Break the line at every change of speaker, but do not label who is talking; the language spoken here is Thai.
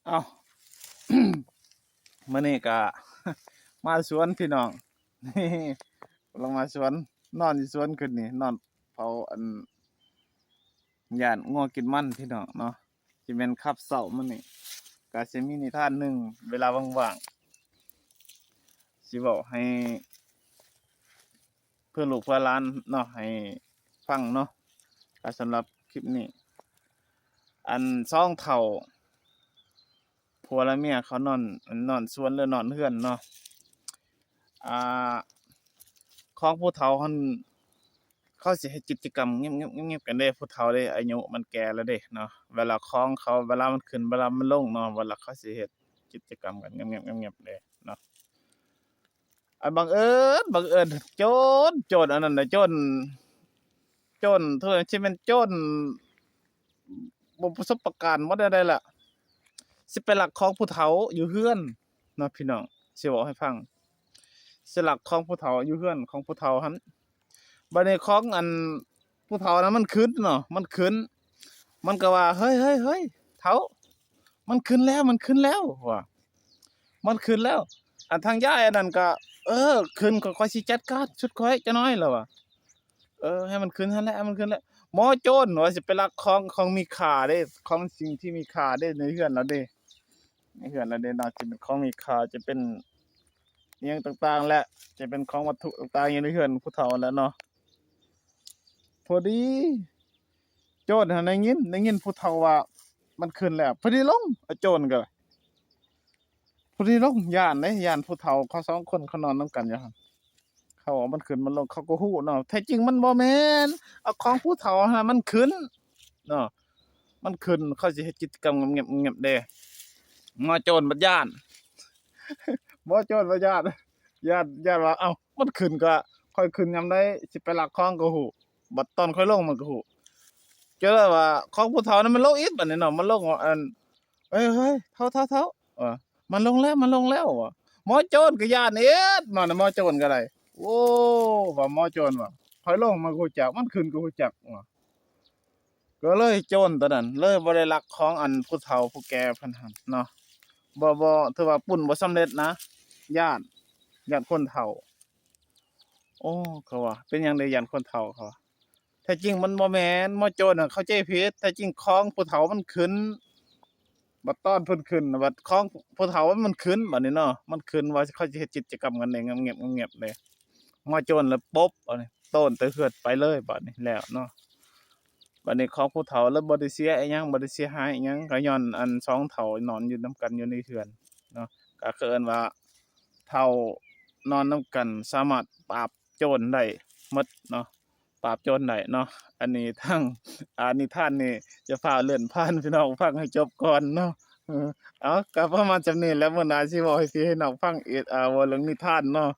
เอ้า มื้อนี้ก็มาสวนพี่น้อง นี่ลงมาสวนนอนอยู่สวนขึ้นนี่นอนเผาย่านงัวกินมันพี่น้องเนาะสิแม่นคับเช้ามื้อนี้ก็สิมีนิทานหนึ่งเวลาว่างๆสิเว้าให้เพื่อนลูกเพื่อนหลานเนาะให้ฟังเนาะก็สำหรับคลิปนี้สองเฒ่าผัวและเมียเขานอนสวนหรือนอนเรือนเนาะอ่าของผู้เฒ่าเขาสิเฮ็ดกิจกรรมเงียบๆกันเด้ผู้เฒ่าเด้อายุมันแก่แล้วเด้เนาะเวลาของเขาเวลามันขึ้นเวลามันลงเนาะเวลาเขาสิเฮ็ดกิจกรรมกันเงียบๆเด้เนาะบังเอิญโจรอันนั้นน่ะโจรเท่านั้นสิแม่นโจรบ่ประสบการณ์บ่ได้ล่ะสิไปลักของผู้เฒ่าอยู่เรือนเนาะพี่น้องสิเว้าให้ฟังสิลักของผู้เฒ่าอยู่เรือนของผู้เฒ่าหั้น บัดนี้ของผู้เฒ่านั้นมันขึ้นเนาะมันขึ้นมันก็ว่าเฮ้ยเฒ่ามันขึ้นแล้วว่ามันขึ้นแล้วทางยายอันนั้นก็ขึ้นค่อยๆสิจัดการชุดข่อยจักหน่อยแล้วว่ะให้มันขึ้นหั้นแหละให้มันขึ้นแล้วหมอโจรว่าสิไปลักของมีค่าเด้ของสิ่งที่มีค่าเด้ในเรือนเราเด้ในเรือนเราเด้เนาะสิเป็นของมีค่าจะเป็นอิหยังต่างๆแหละจะเป็นของวัตถุต่างๆอยู่ในเรือนผู้เฒ่าแหล้วเนาะ พอดีโจรหั้นได้ยินผู้เฒ่าว่ามันขึ้นแล้วพอดีลงโจรก็พอดีลงย้านเด้ย้านผู้เฒ่าเขาสองคนเขานอนนำกันอยู่หั่นเขาว่ามันขึ้นมันลงเขาก็ฮู้เนาะแท้จริงมันบ่แม่นเอาของผู้เฒ่าหั่นมันขึ้นเนาะมันขึ้นเขาสิเฮ็ดกิจกรรมเงียบๆเด้หมอโจรบัดย้านหมอโจรบัดย้านว่าเอ้ามันขึ้นก็ค่อยขึ้นยามใดสิไปลักของก็ฮู้บัดตอนค่อยลงมันก็ฮู้ เจอว่าของผู้เฒ่านั้นมันลงอีกบัดนี้เนาะมันลงเฮ้ยเฒ่าเออมันลงแล้วว่ะหมอโจรก็ย้านเอ็ดมาน่ะหมอโจรก็ได้โอ้ว่าหมอโจรว่าถอยลงมันก็รู้จักมันขึ้นก็รู้จักว่ะก็เลยโจรตัวนั้นเลยบ่ได้ลักของผู้เฒ่าผู้แก่เพิ่นหั่นเนาะบ่ถือว่าปล้นบ่สำเร็จนะย้านคนเฒ่าโอ้เขาว่าเป็นหยังได้ย้านคนเฒ่าเขาว่า แท้จริงมันบ่แม่นหมอโจรน่ะเข้าใจผิดแท้จริงของผู้เฒ่ามันขึ้นบัดตอนเพิ่นขึ้นน่ะบัดของผู้เฒ่ามันขึ้นบัดนี้เนาะมันขึ้นว่าเขาสิเฮ็ดกิจกรรมกันได้เงียบๆเลยหมอโจรแล้วปบอันนี้โต้นเตะเฮือดไปเลยบัดนี้แล้วเนาะบัดนี้ของผู้เฒ่าแล้วบ่ได้เสียอิหยังบ่ได้เสียหายอิหยังก็ย้อนสองเฒ่านอนอยู่นำกันอยู่ในเรือนเนาะก็คือเอิ้นว่าเฒ่านอนนำกันสามารถปราบโจรได้หมดเนาะ ปราบโจรได้เนาะอันนี้ทั้งนิทานนี่จะพาเลื่อนผ่านพี่น้องฟังให้จบก่อนเนาะเอาก็ประมาณจำนี้แหล้วมื้อหน้าสิเว้าให้พี่ให้น้องฟังอีกเว้าเรื่องนิทานเนาะ